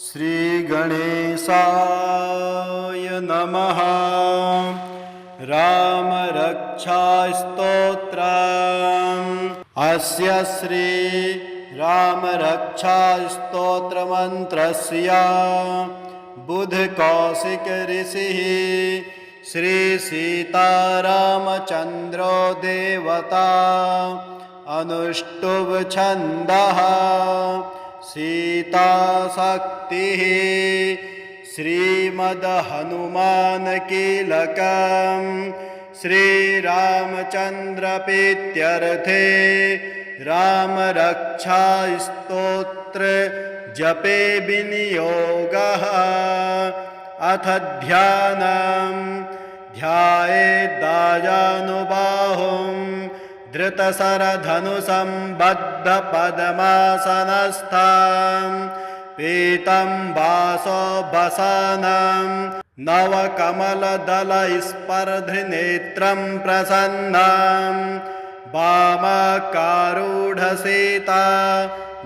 श्रीगणेशाय नमः। रामरक्षास्तोत्रम्। अस्य श्री रामरक्षास्तोत्रमन्त्रस्य बुधकौशिक ऋषिः श्री सीतारामचन्द्रो देवता अनुष्टुभ छन्दः सीताशक्तिः श्रीमद्हनुमानकीलकं श्रीरामचन्द्रप्रीत्यर्थे रामरक्षास्तोत्र जपे विनियोगः। अथ ध्यानं ध्यायेद्दाजानुबाहुं धृतशरधनुषं बद्धपद्मासनस्थं पीतं वासोऽवसानं नवकमलदलस्पर्धिनेत्रं प्रसन्नं वामाकारूढसीता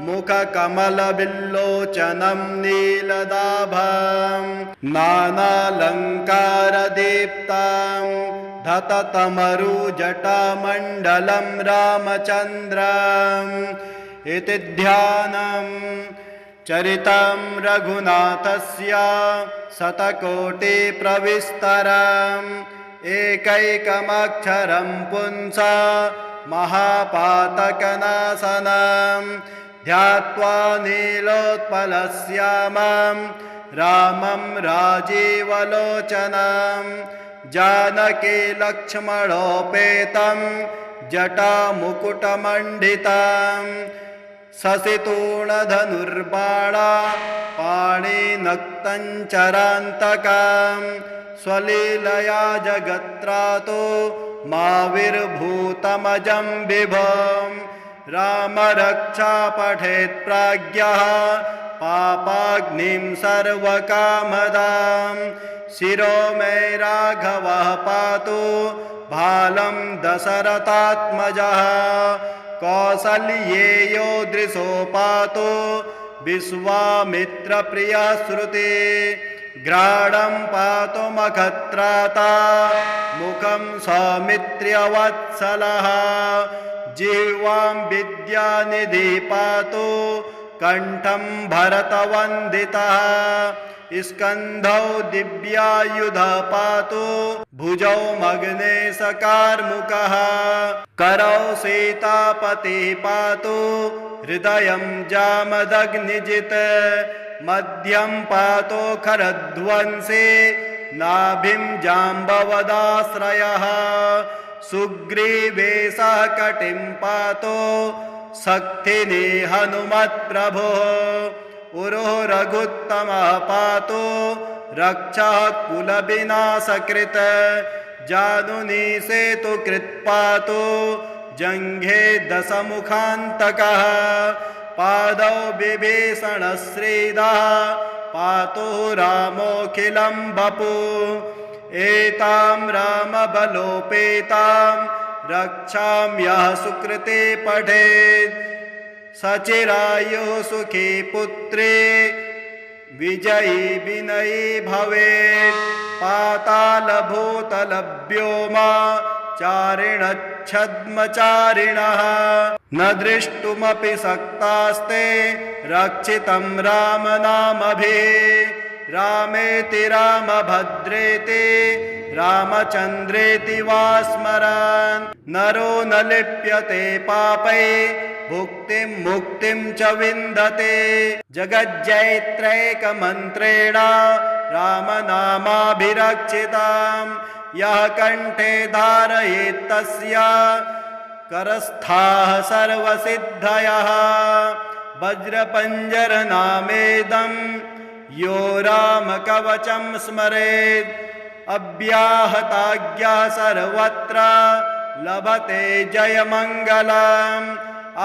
मुखकमलविल्लोचनं नीलदाभं नानालङ्कारदीप्तं धततमरुजटामण्डलं रामचन्द्रम् इति ध्यानं चरितं रघुनाथस्य शतकोटिप्रविस्तरम् एकैकमक्षरं पुंसा महापातकनाशनं ध्यात्वा नीलोत्पलश्यामं रामं राजीवलोचनं जानकी लक्ष्मणोपेतं जटामुकुटमण्डितं शशितूणधनुर्बाणा पाणिनक्तञ्चरान्तकं स्वलीलया जगत्त्रातो माविर्भूतमजं विभुं रामरक्षा पठेत् प्राज्ञः पापाग्निं सर्वकामदां शिरो मे राघवः पातु भालं दशरथात्मजः कौसल्येयो दृशो पातु विश्वामित्रप्रियः श्रुति घ्राणं पातु मखत्राता मुखं सौमित्र्यवत्सलः जिह्वां विद्यानिधि पातु कण्ठं भरतवन्दितः स्कन्धौ दिव्यायुध पातु भुजौ मग्नेशकार्मुकः करौ सीतापतिः पातु हृदयं जामदग्निजित् मध्यं पातु खरध्वंसी नाभिं जाम्बवदाश्रयः सुग्रीवेशः कटिं पातु शक्तिनी हनुमत्प्रभुः उरुः रघुत्तमः पातु रक्षः कुलविनाशकृत् जानुनी सेतुकृत् पातु जङ्घे दशमुखान्तकः पादौ विभीषणश्रीदः पातु रामोऽखिलं वपु एतां रामबलोपेतां रक्षां यः सुकृते पठेत् सचिरायुः सुखी पुत्री विजयी विनयी भवेत् पातालभूतलभ्योमा चारिणच्छद्मचारिणः न दृष्टुमपि शक्तास्ते रक्षितं रामनामभिः रामेति रामभद्रेति रामचन्द्रेति वा स्मरन् नरो न लिप्यते पापै भुक्तिं मुक्तिं च विन्दते जगज्जैत्रैकमन्त्रेण रामनामाभिरक्षितां यः कण्ठे धारयेत् तस्य करस्थाः सर्वसिद्धयः वज्रपञ्जरनामेदं यो रामकवचं स्मरेत् अव्याहताज्ञा सर्वत्र लभते जयमङ्गलम्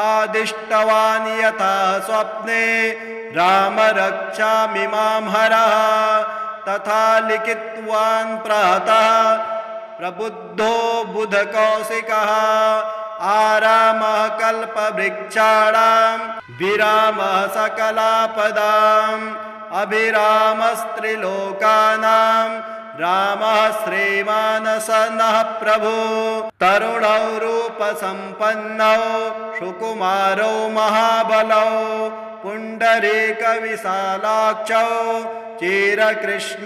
आदिष्टवान् यथा स्वप्ने रामरक्षामिमां हरः तथा लिखितवान् प्रातः प्रबुद्धो बुधकौशिकः आरामः कल्पवृक्षाणां विरामः सकलापदाम् अभिरामस्त्रिलोकानां रामः श्रीमानसनः प्रभु तरुणौ रूपसम्पन्नौ सुकुमारौ महाबलौ पुण्डरीकविशालाक्षौ चिरकृष्णाजिनाम्बरौ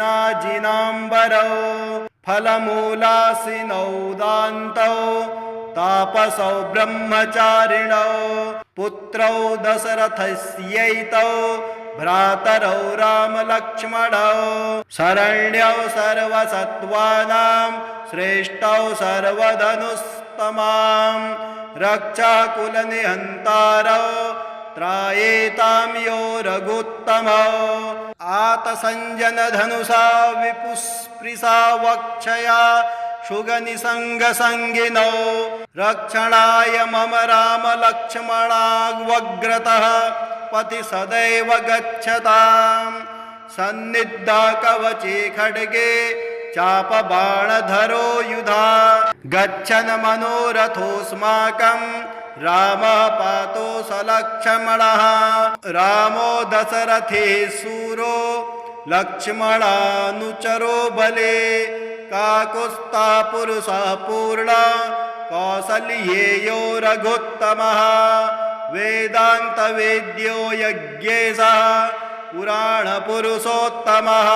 फलमूलासिनौ दान्तौ तापसौ ब्रह्मचारिणौ पुत्रौ दशरथस्यैतौ भ्रातरौ रामलक्ष्मणौ शरण्यौ सर्वसत्त्वानां श्रेष्ठौ सर्वधनुस्तमां रक्षाकुलनिहन्तारौ त्रायेतां यो रघुत्तमौ आतसञ्जनधनुषा विपुस्पृशा वक्षया शुगनिसङ्गसङ्गिनौ रक्षणाय मम रामलक्ष्मणावग्रतः पति सदैव गच्छताम् सन्निधा कवचे खड्गे चापबाणधरो युधा गच्छन् मनोरथोऽस्माकं रामः पातु सलक्ष्मणः रामो दशरथे शूरो लक्ष्मणानुचरो बले काकुत्स्था पुरुषः पूर्णा कौसल्येयो रघुत्तमः वेदान्तवेद्यो यज्ञेशः पुराणपुरुषोत्तमः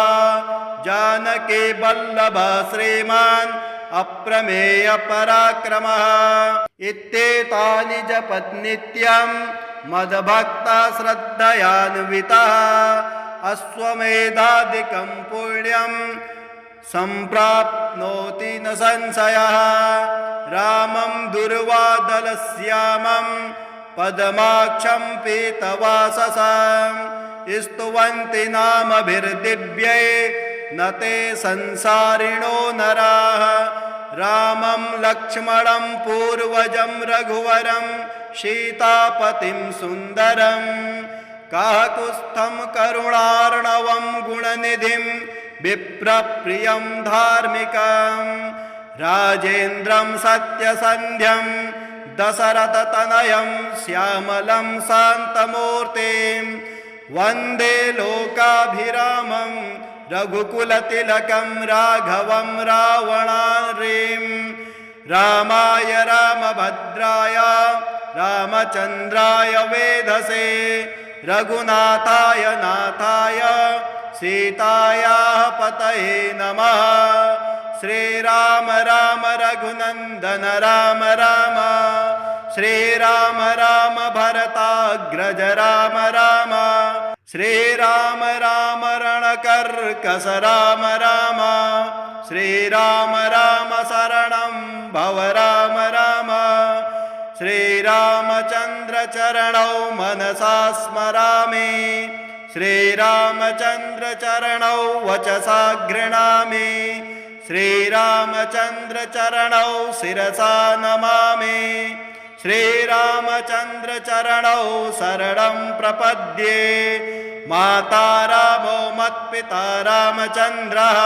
जानकी वल्लभः श्रीमान् अप्रमेय पराक्रमः इत्येतानि जपत् नित्यं मद्भक्ता श्रद्धयान्वितः अश्वमेधादिकं पुण्यं सम्प्राप्नोति न संशयः रामं दुर्वादलश्यामं पद्माक्षं पीतवाससं स्तुवन्ति नामभिर्दिव्यै न ते संसारिणो नराः रामं लक्ष्मणं पूर्वजं रघुवरं सीतापतिं सुन्दरं काकुत्स्थं करुणार्णवं गुणनिधिं विप्रप्रियं धार्मिकं राजेन्द्रं सत्यसन्ध्यं दशरथतनयं श्यामलं शान्तमूर्तिं वन्दे लोकाभिरामं रघुकुलतिलकं राघवं रावणारिं रामाय रामभद्राय रामचन्द्राय वेधसे रघुनाथाय नाथाय सीतायाः पतये नमः श्रीराम राम रघुनन्दन राम राम श्रीराम राम भरताग्रज राम राम श्रीराम राम रणकर्कश राम राम श्रीराम राम शरणं भव राम राम श्रीरामचन्द्र चरणौ मनसा स्मरामि श्रीरामचन्द्र चरणौ वचसा गृह्णामि श्रीरामचन्द्र चरणौ शिरसा नमामि श्रीरामचन्द्र चरणौ शरणं प्रपद्ये माता रामो मत्पिता रामचन्द्रः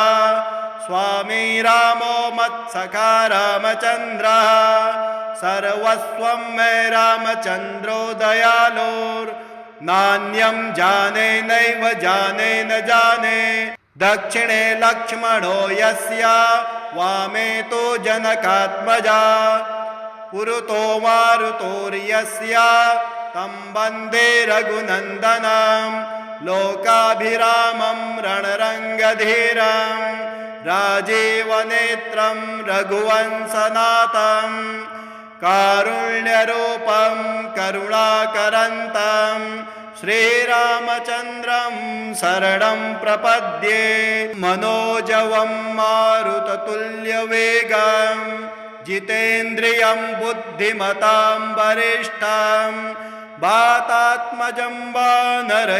स्वामी रामो मत्सखा रामचन्द्रः सर्वस्वं मे रामचन्द्रो दयालोर्नान्यं जाने नैव जाने न जाने दक्षिणे लक्ष्मणो यस्य वामे तो जनकात्मजा पुरतो मारुतोर्यस्य तं वन्दे रघुनन्दनं लोकाभिरामं रणरङ्गधीरं राजीवनेत्रं रघुवंशनाथं कारुण्यरूपं करुणाकरन्तं श्रीरामचन्द्रं शरणं प्रपद्ये मनोजवं मारुततुल्यवेगं जितेन्द्रियं बुद्धिमतां वरिष्ठं वातात्मजं वानरयोत्तमुख्यं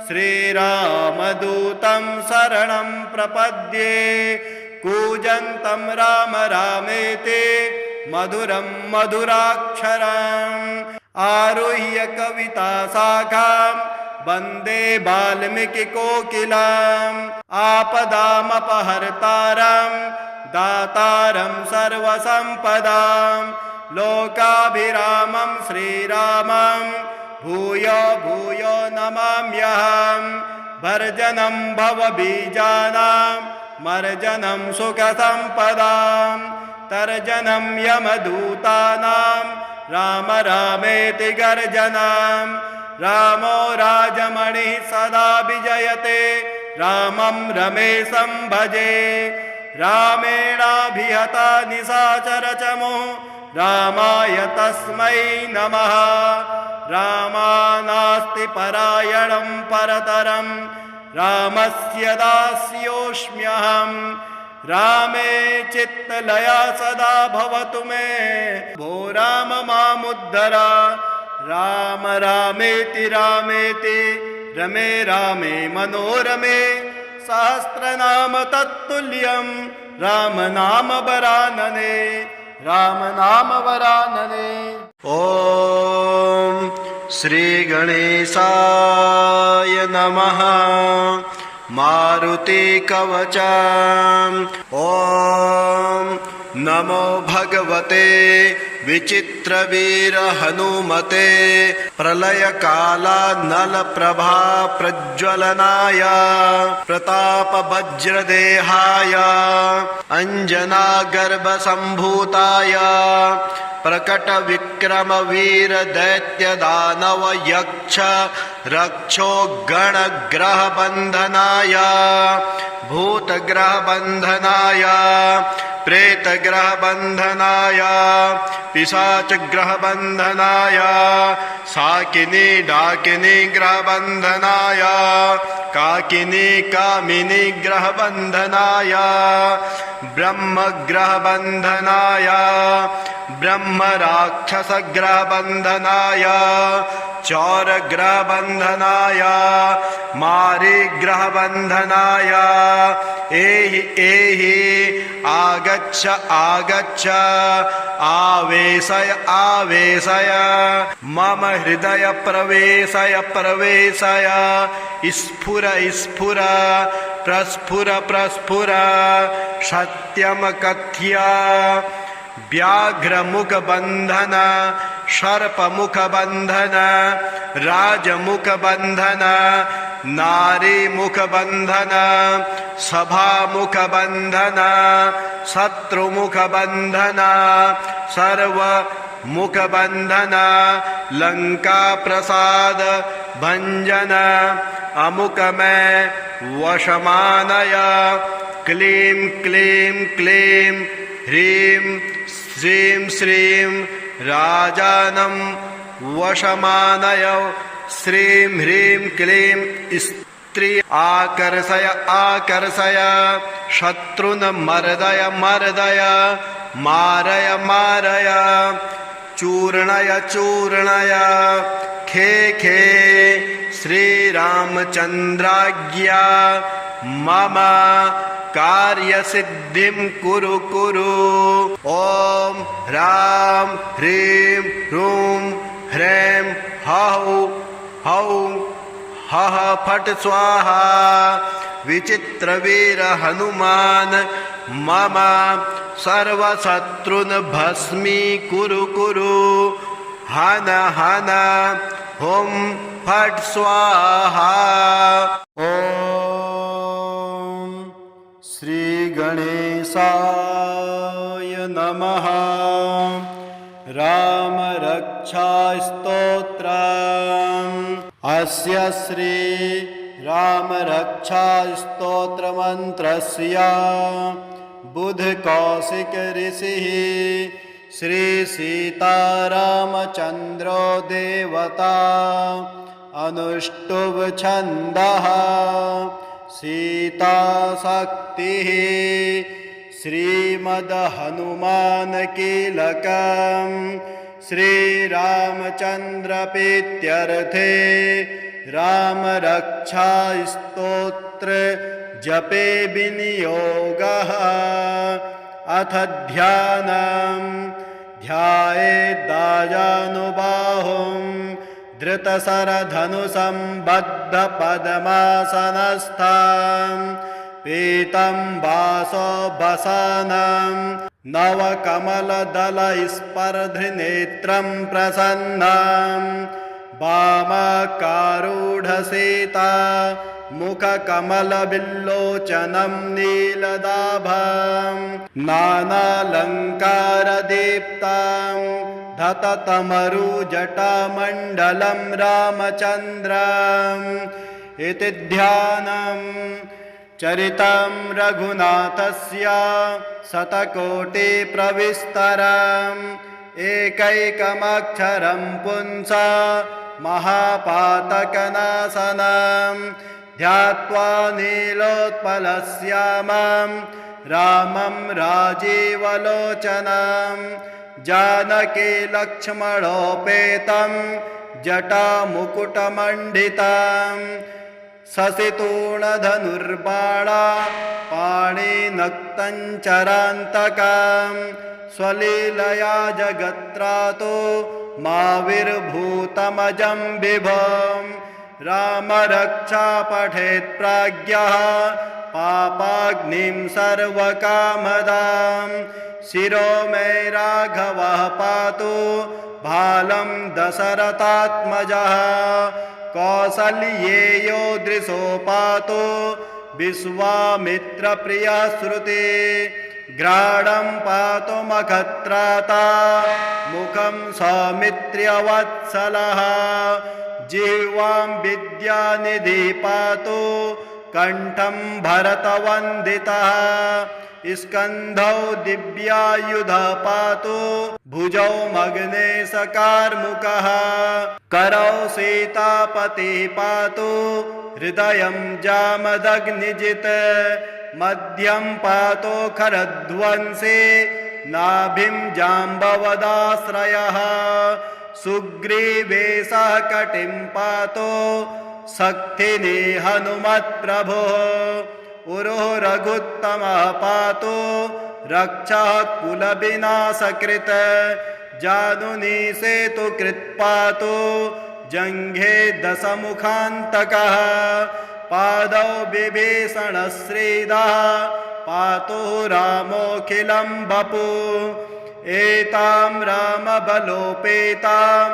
श्रीरामदूतं शरणं प्रपद्ये कूजन्तं राम रामेति मधुरं मधुराक्षरम् आरुह्य कविताशाखां वन्दे वाल्मीकिकोकिलाम् आपदामपहर्तारं दातारं सर्वसम्पदां लोकाभिरामं श्रीरामं भूयो भूयो नमाम्यहम् भर्जनं भवबीजानां मर्जनं सुखसम्पदां तर्जनं यमदूतानां राम रामेति गर्जनां रामो राजमणिः सदा विजयते रामं रमेशं भजे रामेणाभिहता निशाचरचमो रामाय तस्मै नमः रामानास्ति परायणं परतरं रामस्य दास्योऽस्म्यहं रामे चित्तलया सदा भवतु मे भो राम मामुद्धर राम रामेति रामेति रमे रामे मनोरमे सहस्रनाम तत्तुल्यं राम नाम वरानने राम नाम वरानने। ॐ श्री गणेशाय नमः। मारुति कवचम् ॐ नमो भगवते विचित्रवीर हनुमते प्रलयकालानल प्रभा प्रज्वलनाय प्रताप वज्रदेहाय अंजना गर्भ संभूताय प्रकट विक्रम वीर दैत्य दानव यक्ष रक्षो गण ग्रह बंधनाय भूत ग्रह बंधनाय प्रेत ग्रह बंधनाय पिशाच ग्रह बंधनाय साकिनी डाकिनी ग्रह बंधनाय काकिनी कामिनी ग्रह बंधनाय ब्रह्म ग्रह बंधनाय ब्रह्म राक्षस ग्रह बंधनाय चौर ग्रह बंधनाय मारी ग्रह बंधनाय एहि एहि आगच्छ आगच्छ आवेशय आवेशय मम हृदय प्रवेशय प्रवेशय स्फुर स्फुर प्रस्फुर प्रस्फुर सत्यम कथ्य व्याघ्र मुख बंधन सर्प मुख बंधन राजमुख बंधन नारी मुख बंधन सभा मुख बंधन शत्रु मुख बंधन सर्व मुख बंधन लंका प्रसाद भंजन अमुक में वशमानय क्लीं क्लीं क्लीं ह्रीं श्रीं श्रीं राजानं वशमानय श्रीं ह्रीं क्लीं स्त्री आकर्षय आकर्षय शत्रुन मर्दय मर्दय मारय मारय चूर्णय चूर्णय खे खे श्रीरामचन्द्राज्ञा मम कार्यसिद्धिं कुरु कुरु। ॐ ह्रां ह्रीं ह्रूं ह्रैं हौं हौं हः फट् स्वाहा। विचित्रवीर हनुमान मम सर्वशत्रुन् भस्मी कुरु कुरु। हन हन हुं फट् स्वाहा। ॐ श्री गणेशाय नमः। राम रक्षा स्तोत्रम् अस्य श्री राम रक्षा स्तोत्र मंत्रस्य बुध कौशिक ऋषिः श्री सीतारामचन्द्रो देवता अनुष्टुभ छन्दः सीता शक्तिः श्रीमद् हनुमान कीलकम् श्रीरामचन्द्र प्रीत्यर्थे राम रक्षा स्तोत्र जपे विनियोगः। अथ ध्यानं ध्यायेद्दाजानुबाहुं धृतशरधनुसम्बद्धपद्मासनस्थं पीतं वासोऽवसानं नवकमलदलस्पर्धनेत्रं प्रसन्नं कारूढसीता मुखकमलबिल्लोचनं नीलदाभां नानालङ्कारदीप्तां धततमरुजटामण्डलं रामचन्द्रम् इति ध्यानं चरितं रघुनाथस्य शतकोटिप्रविस्तरम् एकैकमक्षरं पुंसा महापातकनाशनं ध्यात्वा नीलोत्पलश्यामं रामं राजीवलोचनं जानकी लक्ष्मणोपेतं जटामुकुटमण्डितं शशितूणधनुर्बाणा पाणिनक्तञ्चरान्तकं स्वलीलया जगत्रातो माविर्भूतमजं विभुं रामरक्षा पठेत् प्राज्ञः पापाग्निं सर्वकामदां शिरो मे राघवः पातु भालं दशरथात्मजः कौसल्येयो दृशो पातु विश्वामित्रप्रियः श्रुते घ्राणं पातु मखत्राता मुखं सौमित्र्यवत्सलः जिह्वां विद्यानिधि पातु कंठं भरतवन्दितः स्कन्धौ दिव्यायुधः पातु भुजौ मग्नेशकार्मुकः करौ सीतापतिः पातु हृदयं जामदग्निजित् मध्यं पातु खरध्वंसे नाभिं जाम्बवदाश्रयः सुग्रीवेशः कटिं पातु शक्तिने हनुमत्प्रभुः उरुः रघुत्तमः पातु रक्षः कुलविनाशकृत् जानुनी सेतुकृत् पातु जङ्घे दशमुखान्तकः पादौ विभीषणश्रीदः पातु रामोऽखिलं वपु एतां रामबलोपेतां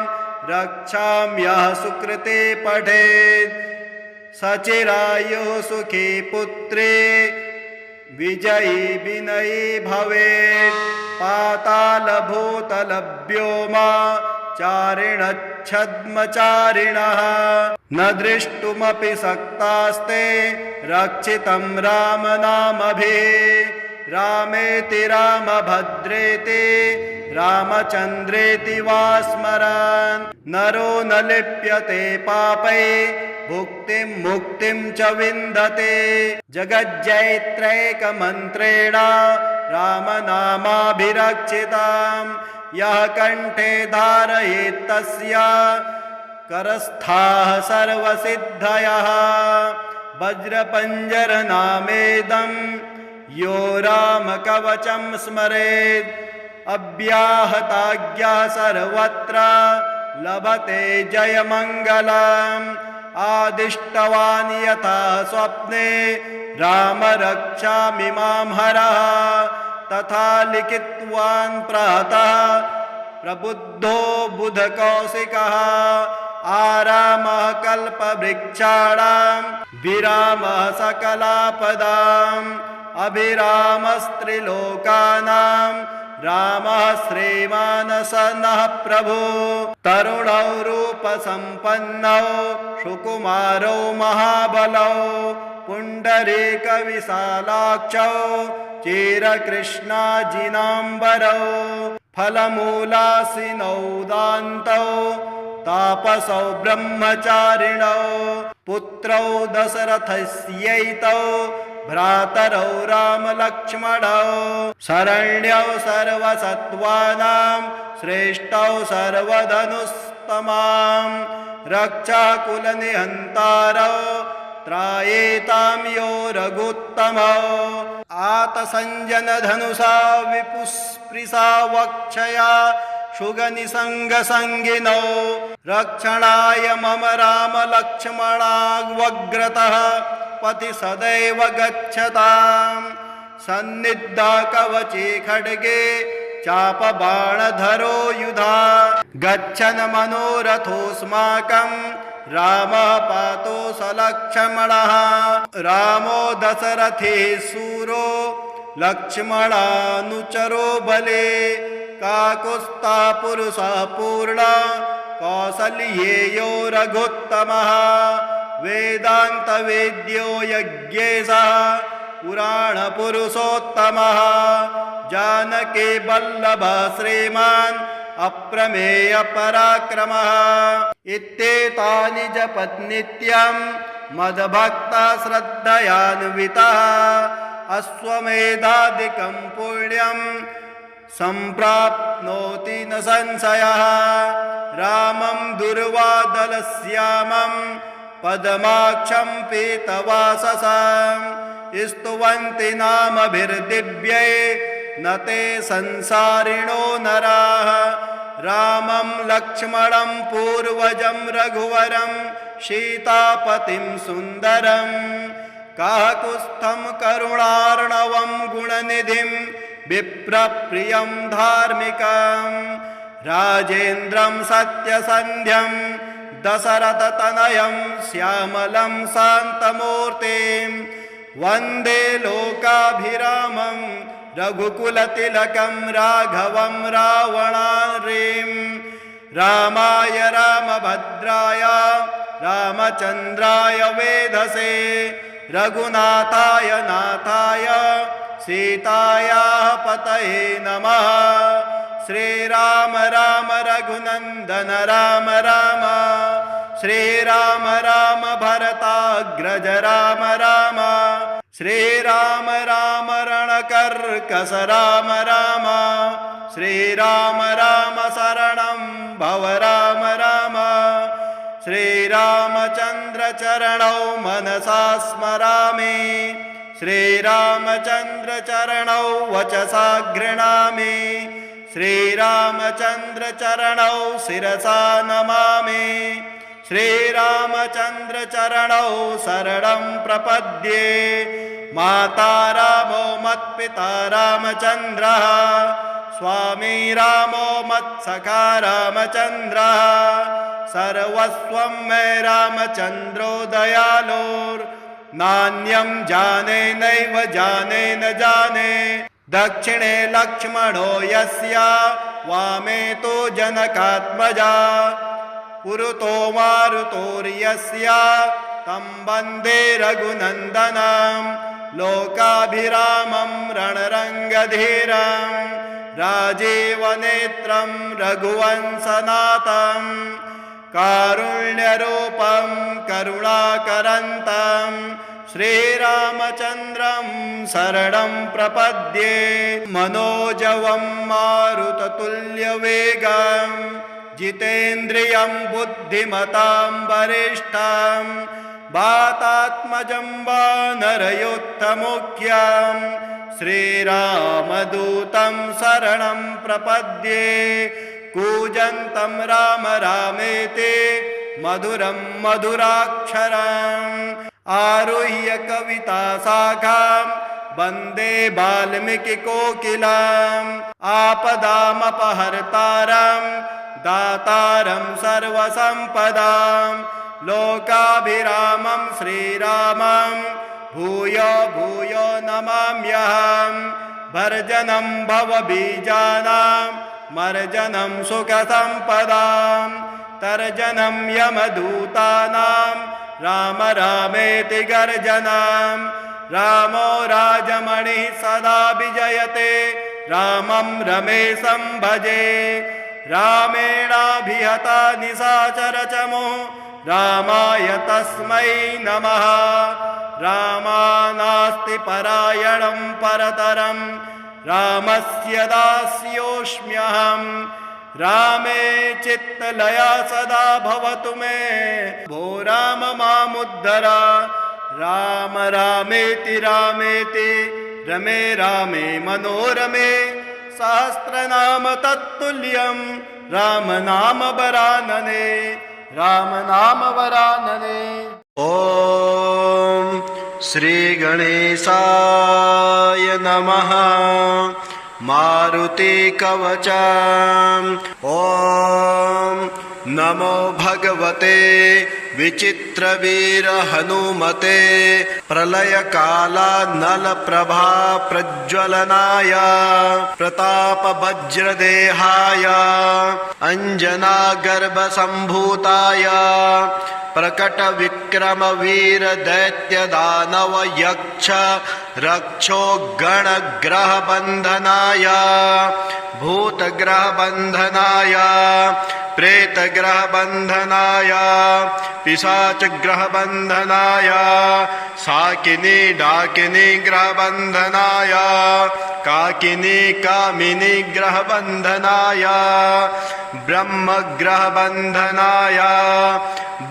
रक्षाम्यः सुकृते पठेत् सचिरायुः सुखी पुत्रे विजयी विनयी भवेत् पातालभूतलव्योमा चारिणच्छद्मचारिणः न दृष्टुमपि शक्तास्ते रक्षितं रामनामभिः रामेति रामभद्रेति रामचन्द्रेति वा स्मरन् नरो न लिप्यते पापै भुक्तिं मुक्तिं च विन्दते जगज्जैत्रैकमन्त्रेण रामनामाभिरक्षितां यः कण्ठे धारयेत् तस्य करस्थाः सर्वसिद्धयः वज्रपञ्जरनामेदं यो रामकवचं स्मरेत् अव्याहताज्ञा सर्वत्र लभते जयमङ्गलम् आदिष्टवान् यथा स्वप्ने रामरक्षामि मां हरः तथा लिखितवान् प्रातः प्रबुद्धो बुधकौशिकः आरामः कल्पवृक्षाणां विरामः सकलापदाम् अभिरामस्त्रिलोकानां रामः श्रीमानसनः प्रभु तरुणौ रूपसम्पन्नौ सुकुमारौ महाबलौ पुण्डरीकविशालाक्षौ चिरकृष्णाजिनाम्बरौ फलमूलासिनौ दान्तौ तापसौ ब्रह्मचारिणौ पुत्रौ दशरथस्यैतौ भ्रातरौ रामलक्ष्मणौ शरण्यौ सर्वसत्त्वानां श्रेष्ठौ सर्वधनुस्तमां रक्षाकुलनिहन्तारौ त्रायेतां यो रघुत्तमौ आतसञ्जनधनुषा विपुस्पृशा वक्षया शुगनिसङ्गसङ्गिनौ रक्षणाय मम रामलक्ष्मणावग्रतः पति सदैव गच्छताम् सन्निद्धा कवचे खड्गे चापबाणधरो युधा गच्छन् मनोरथोऽस्माकं रामः पातो सलक्ष्मणः रामो दशरथे सूरो लक्ष्मणानुचरो बले काकुत्स्था पुरुषः पूर्णा कौसल्येयो रघुत्तमः वेदान्तवेद्यो यज्ञेशः पुराणपुरुषोत्तमः जानकी वल्लभः श्रीमान् अप्रमेयपराक्रमः इत्येतानि जपत् नित्यं मद्भक्तः श्रद्धयान्वितः अश्वमेधादिकं पुण्यं सम्प्राप्नोति न संशयः रामं दुर्वादलश्यामं पद्माक्षं पीतवाससं स्तुवन्ति नामभिर्दिव्यै न ते संसारिणो नराः रामं लक्ष्मणं पूर्वजं रघुवरं सीतापतिं सुन्दरं काकुत्स्थं करुणार्णवं गुणनिधिं विप्रप्रियं धार्मिकं राजेन्द्रं सत्यसन्ध्यं दशरथतनयं श्यामलं शान्तमूर्तिं वन्दे लोकाभिरामं रघुकुलतिलकं राघवं रावणारिं रामाय रामभद्राय रामचन्द्राय वेधसे रघुनाथाय नाथाय सीतायाः पतये नमः श्रीराम राम रघुनन्दन राम राम श्रीराम राम भरताग्रज राम राम श्रीराम राम रणकर्कश राम राम श्रीराम राम शरणं भव राम राम श्रीरामचन्द्र चरणौ मनसा स्मरामि श्रीरामचन्द्र चरणौ वचसा गृह्णामि श्रीरामचन्द्र चरणौ शिरसा नमामि श्रीरामचन्द्र चरणौ शरणं प्रपद्ये माता रामो मत्पिता रामचन्द्रः स्वामी रामो मत्सखा रामचन्द्रः सर्वस्वं मे रामचन्द्रो दयालोर्नान्यं जाने नैव जाने न जाने दक्षिणे लक्ष्मणो यस्य वामे तु जनकात्मजा पुरतो मारुतोर्यस्य तं वन्दे रघुनन्दनं लोकाभिरामं रणरङ्गधीरं राजीवनेत्रं रघुवंशनाथं कारुण्यरूपं करुणाकरन्तं श्रीरामचन्द्रं शरणं प्रपद्ये मनोजवं मारुततुल्यवेगं जितेन्द्रियं बुद्धिमतां वरिष्ठं वातात्मजं वानरयोत्तमुख्यं श्रीरामदूतं शरणं प्रपद्ये कूजन्तं राम रामेति मधुरं मधुराक्षरम् आरुह्य कविताशाखां वन्दे वाल्मीकिकोकिलम् आपदामपहर्तारं दातारं सर्वसम्पदां लोकाभिरामं श्रीरामं भूयो भूयो नमाम्यहं भर्जनं भवबीजानां मर्जनं सुखसम्पदां तर्जनं यमदूतानां राम रामेति गर्जनं रामो राजमणिः सदा विजयते रामं रमेशं भजे रामेणाभिहता निशाचरचमो रामाय तस्मै नमः रामानास्ति परायणं परतरं रामस्य दास्योऽस्म्यहं रामे चित्तलया सदा भवतु मे भो राम मामुद्धर राम रामेति रामेति रमे रामे मनोरमे सहस्रनाम तत्तुल्यं राम नाम वरानने राम नाम वरानने। ॐ श्री गणेशाय नमः। मारुतिकवचम्। ॐ नमो भगवते विचित्रवीर हनुमते प्रलयकालानलप्रभा प्रज्वलनाय प्रतापवज्रदेहाय अञ्जनागर्भसम्भूताय प्रकटविक्रमवीरदैत्यदानवयक्ष रक्षो गणग्रहबन्धनाय भूतग्रहबन्धनाय प्रेतग्रहबन्धनाय पिशाचग्रहबन्धनाय साकिनी डाकिनी ग्रहबन्धनाय काकिनी कामिनी ग्रहबन्धनाय ब्रह्मग्रहबन्धनाय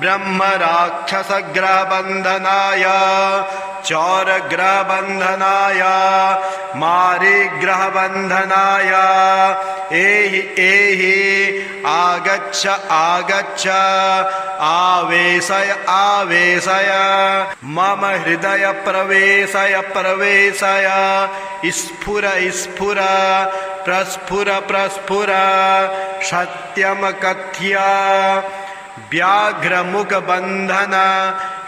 ब्रह्मराक्षसग्रहबन्धनाय चौरग्रहबन्धनाय मारीग्रहबन्धनाय एहि एहि आगच्छ आगच्छ आवेशय आवेशय मम हृदय प्रवेशय प्रवेशय स्फुर स्फुर प्रस्फुर प्रस्फुर सत्यम कथ्य व्याघ्रमुखबन्धन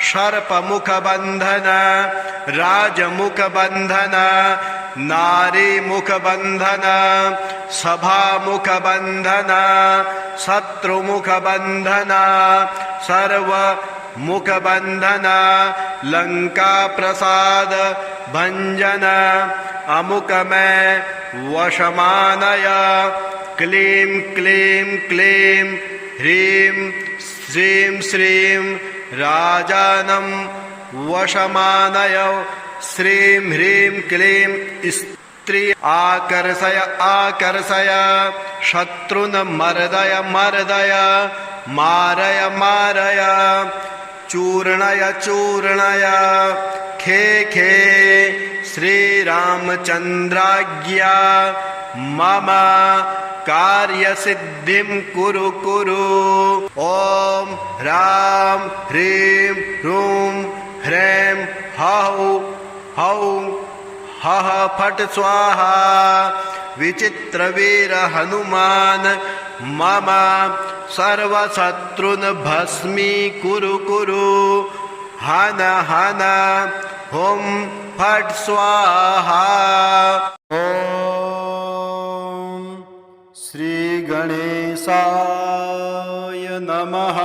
सर्पमुखबन्धन राजमुखबन्धन नारीमुखबन्धन सभामुखबन्धन शत्रुमुखबन्धन सर्वमुखबन्धन लङ्काप्रसाद भञ्जन अमुकमय वशमानय क्लीं क्लीं क्लीं ह्रीं श्रीं श्रीं राजानं वशमानय श्रीं ह्रीं क्लीं स्त्री आकर्षय आकर्षय शत्रुन मर्दय मर्दय मारय मारय चूर्णय चूर्णय खे खे श्रीरामचन्द्राज्ञा मम कार्यसिद्धिं कुरु कुरु। ॐ ह्रां ह्रीं ह्रूं ह्रैं हौं हौं हः फट् स्वाहा। विचित्रवीर हनुमान मम सर्वशत्रुन् भस्मी कुरु कुरु। हन हन हुं फट् स्वाहा। श्रीगणेशाय नमः।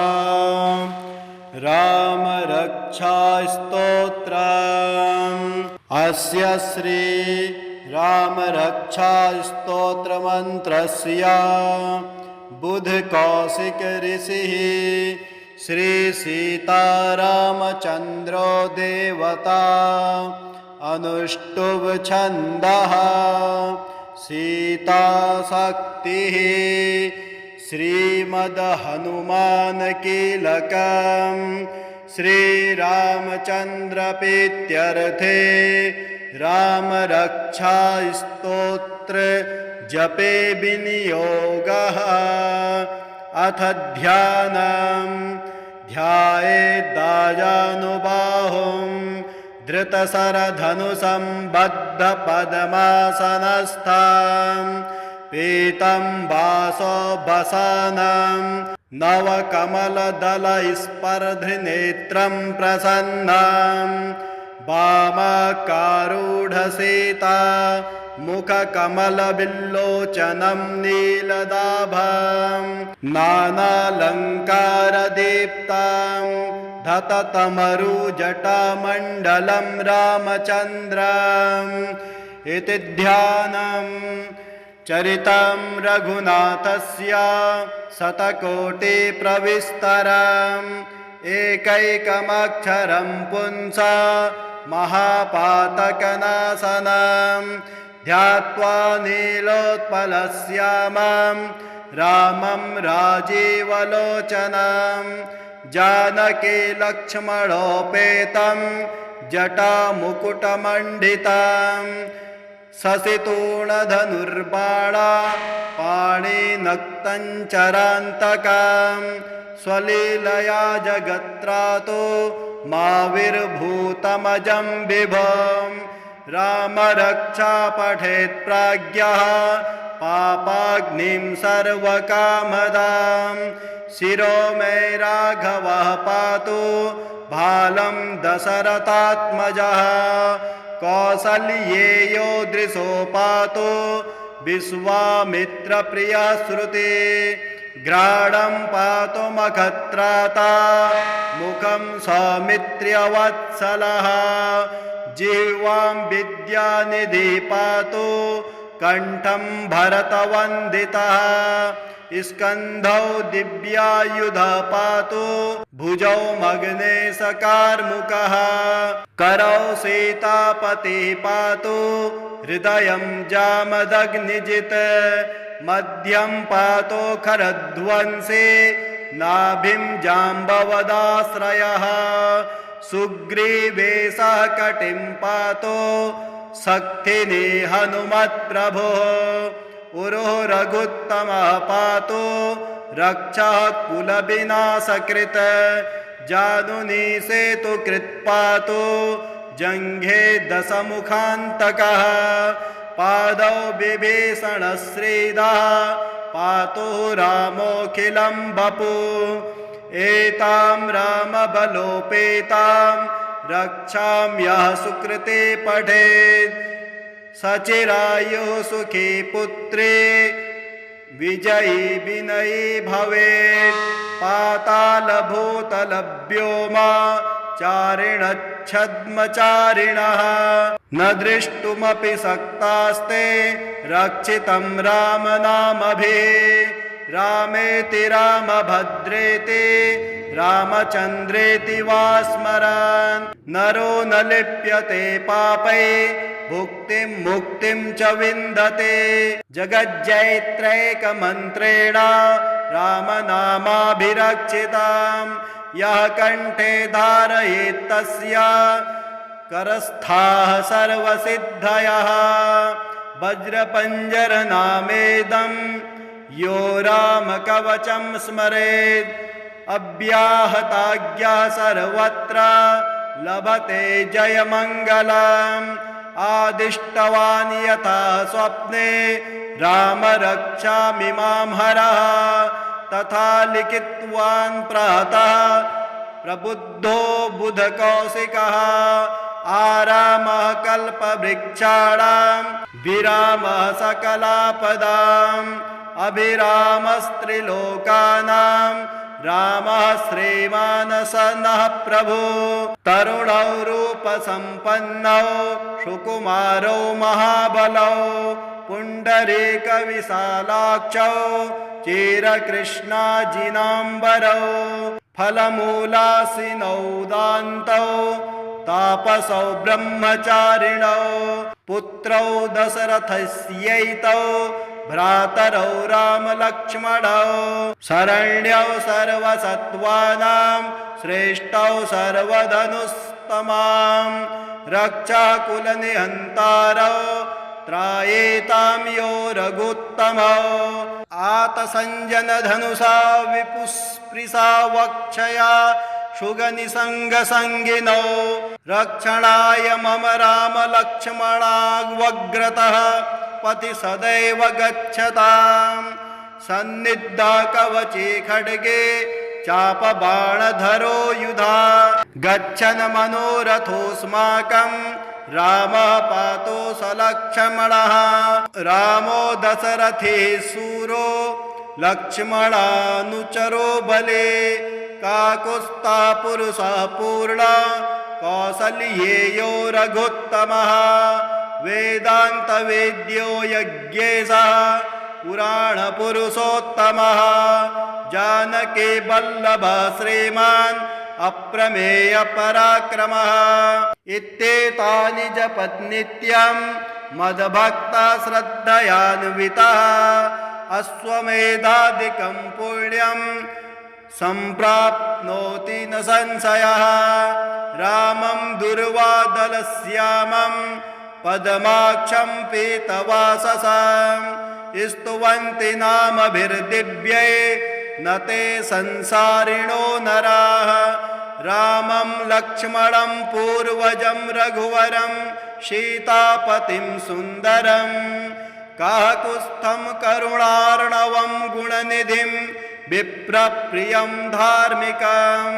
राम रक्षा स्तोत्रम्। अस्य श्री राम रक्षा स्तोत्र मंत्रस्य बुधकौशिक ऋषिः श्री सीतारामचन्द्रो देवता अनुष्टुभ छन्दः सीता शक्तिः श्रीमद् हनुमान कीलकम् श्रीरामचन्द्र प्रीत्यर्थे राम रक्षा स्तोत्र जपे विनियोगः। अथ ध्यानं ध्यायेदाजानुबाहुं धृतशरधनुषं बद्धपद्मासनस्थं पीतं वासोऽवसानं नवकमलदलस्पर्धनेत्रं प्रसन्नं वामाकारूढसीता मुखकमलविल्लोचनं नीलदाभं नानालङ्कारदीप्तं धततमरुजटामण्डलं रामचन्द्रम् इति ध्यानं चरितं रघुनाथस्य शतकोटिप्रविस्तरम् एकैकमक्षरं पुंसा महापातकनाशनं ध्यात्वा नीलोत्पलश्यामं रामं राजीवलोचनं जानकी लक्ष्मणोपेतं जटामुकुटमण्डितं शशितूणधनुर्बाणा पाणिनक्तञ्चरान्तकं स्वलीलया जगत्रातो माविर्भूतमजं विभुं रामरक्षा पठेत् प्राज्ञः पापाग्निं सर्वकामदां शिरो मे राघवः पातु भालं दशरथात्मजः कौसल्येयो दृशो पातु विश्वामित्रप्रियः श्रुते घ्राणं पातु मखत्राता मुखं सौमित्र्यवत्सलः जिह्वां विद्यानिधि पातु कंठं भरतवन्दितः स्कन्धौ दिव्यायुध पातु भुजौ मग्नेशकार्मुकः करौ सीतापतिः पातु हृदयं जामदग्निजित् मध्यं पातु खरध्वंसी नाभिं जाम्बवदाश्रयः सुग्रीवेशः कटिं पातु शक्तिनी हनुमत्प्रभुः उरुः रघुत्तमः पातु रक्षः कुलविनाशकृत् जानुनी सेतुकृत् पातु जङ्घे दशमुखान्तकः पादौ विभीषणश्रीदः पातु रामोऽखिलं वपुः एतां रामबलोपेतां रक्षां यः सुकृते पठेत् सचिरायुः सुखी पुत्रे विजयी विनयी भवेत् पातालभूतलभ्योमा चारिणच्छद्मचारिणः न दृष्टुमपि शक्तास्ते रक्षितं रामनामभिः रामेति रामभद्रेति रामचन्द्रेति वा स्मरन् नरो न लिप्यते पापै भुक्तिं मुक्तिं च विन्दते जगज्जैत्रैकमन्त्रेण रामनामाभिरक्षितां यः कण्ठे धारयेत् तस्य करस्थाः सर्वसिद्धयः वज्रपञ्जरनामेदं यो रामकवचं स्मरेत् अव्याहताज्ञा सर्वत्र लभते जयमङ्गलम् आदिष्टवान् यथा स्वप्ने रामरक्षामिमां हरः तथा लिखितवान् प्रातः प्रबुद्धो बुधकौशिकः आरामः कल्पवृक्षाणां विरामः सकलापदाम् अभिरामस्त्रिलोकानां रामः श्रीमानसनः प्रभु तरुणौ रूपसम्पन्नौ सुकुमारौ महाबलौ पुण्डरीकविशालाक्षौ चिरकृष्णाजिनाम्बरौ फलमूलासिनौ दान्तौ तापसौ ब्रह्मचारिणौ पुत्रौ दशरथस्यैतौ भ्रातरौ रामलक्ष्मणौ शरण्यौ सर्वसत्त्वानां श्रेष्ठौ सर्वधनुस्तमां रक्षाकुलनिहन्तारौ त्रायेतां यो रघुत्तमौ आतसञ्जनधनुषा विपुस्पृशा वक्षया शुगनिसङ्गसङ्गिनौ रक्षणाय मम रामलक्ष्मणावग्रतः पति सदैव गच्छताम् सन्निधा कवचे खड्गे चापबाणधरो युधा गच्छन् मनोरथोऽस्माकं रामः पातु सलक्ष्मणः रामो दशरथे सूरो लक्ष्मणानुचरो बले काकुत्स्था पुरुषः पूर्णा कौसल्येयो रघुत्तमः वेदान्तवेद्यो यज्ञेशः पुराणपुरुषोत्तमः जानकी वल्लभः श्रीमान् अप्रमेयपराक्रमः इत्येतानि जपत् नित्यं मद्भक्ता श्रद्धयान्वितः अश्वमेधादिकं पुण्यं सम्प्राप्नोति न संशयः रामं दुर्वादलश्यामं पद्माक्षं पीतवाससं स्तुवन्ति नामभिर्दिव्यै न ते संसारिणो नराः रामं लक्ष्मणं पूर्वजं रघुवरं सीतापतिं सुन्दरं काकुत्स्थं करुणार्णवं गुणनिधिं विप्रप्रियं धार्मिकं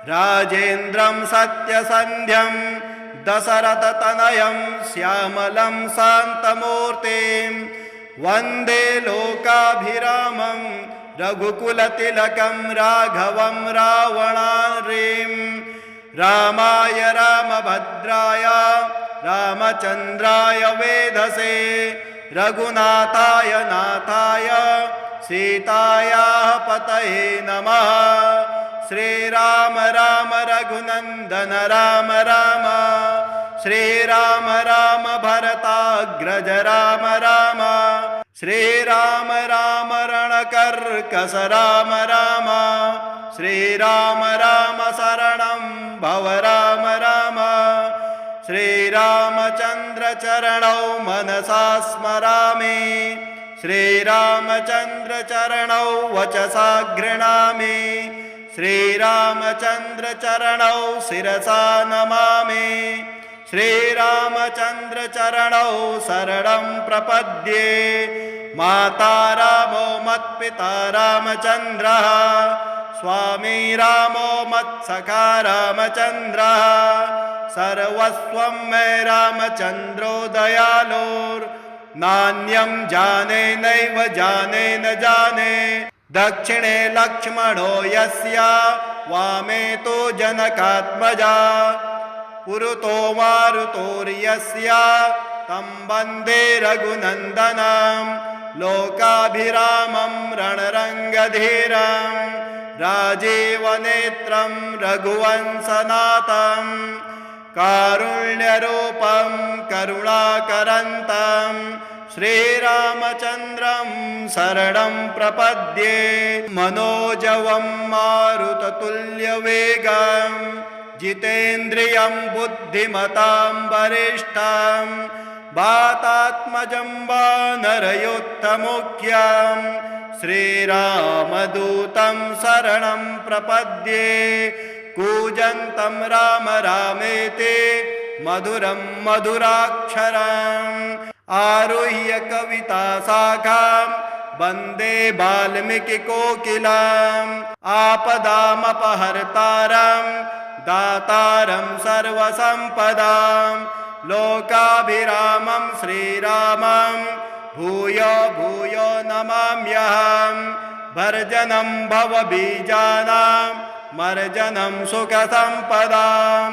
राजेन्द्रं सत्यसन्ध्यं दशरथतनयं श्यामलं शान्तमूर्तिं वन्दे लोकाभिरामं रघुकुलतिलकं राघवं रावणारिं रामाय रामभद्राय रामचन्द्राय वेधसे रघुनाथाय नाथाय सीतायाः पतये नमः। श्रीराम राम रघुनन्दन राम राम श्रीराम राम भरताग्रज राम राम श्रीराम राम रणकर्कश राम राम श्रीराम राम शरणं भव राम राम श्रीरामचन्द्र चरणौ मनसा स्मरामि श्रीरामचन्द्र चरणौ वचसा गृह्णामि श्रीरामचन्द्र चरणौ शिरसा नमामि श्रीरामचन्द्र चरणौ शरणं प्रपद्ये माता रामो मत्पिता रामचन्द्रः स्वामी रामो मत्सखा रामचन्द्रः सर्वस्वं मे रामचन्द्रो दयालुर्नान्यं जाने नैव जाने न जाने दक्षिणे लक्ष्मणो यस्य वामे तो जनकात्मजा पुरतो मारुतोर्यस्य तं वन्दे रघुनन्दनं लोकाभिरामं रणरङ्गधीरं राजीवनेत्रं रघुवंशनाथं कारुण्यरूपं करुणाकरन्तं श्रीरामचन्द्रं शरणं प्रपद्ये मनोजवं मारुततुल्यवेगं जितेन्द्रियं बुद्धिमतां वरिष्ठं वातात्मजं वानरयोत्तमुख्यं श्रीरामदूतं शरणं प्रपद्ये कूजन्तं राम रामेति मधुरं मधुराक्षरम् आरुह्य कविताशाखां वन्दे वाल्मीकिकोकिलाम् आपदामपहर्तारं दातारं सर्वसम्पदां लोकाभिरामं श्रीरामं भूयो भूयो नमाम्यहं भर्जनं भवबीजानां मर्जनं सुखसम्पदां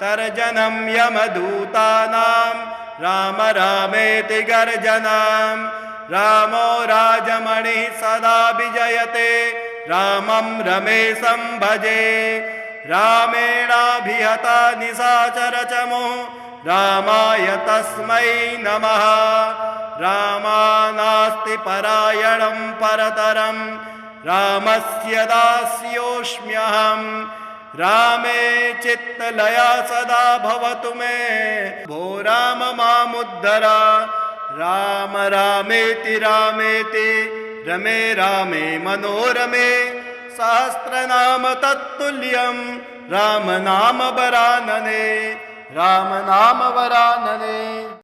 तर्जनं यमदूतानां राम रामेति गर्जनं रामो राजमणिः सदा विजयते रामं रमेशं भजे रामेणाभिहता निशाचरचमो रामाय तस्मै नमः रामानास्ति परायणं परतरं रामस्य दास्योऽस्म्यहं रामे चित्तलया सदा भवतु मे भो राम मामुद्धर राम रामेति रामेति रमे रामे मनोरमे सहस्रनाम तत्तुल्यं राम नाम वरानने राम नाम वरानने।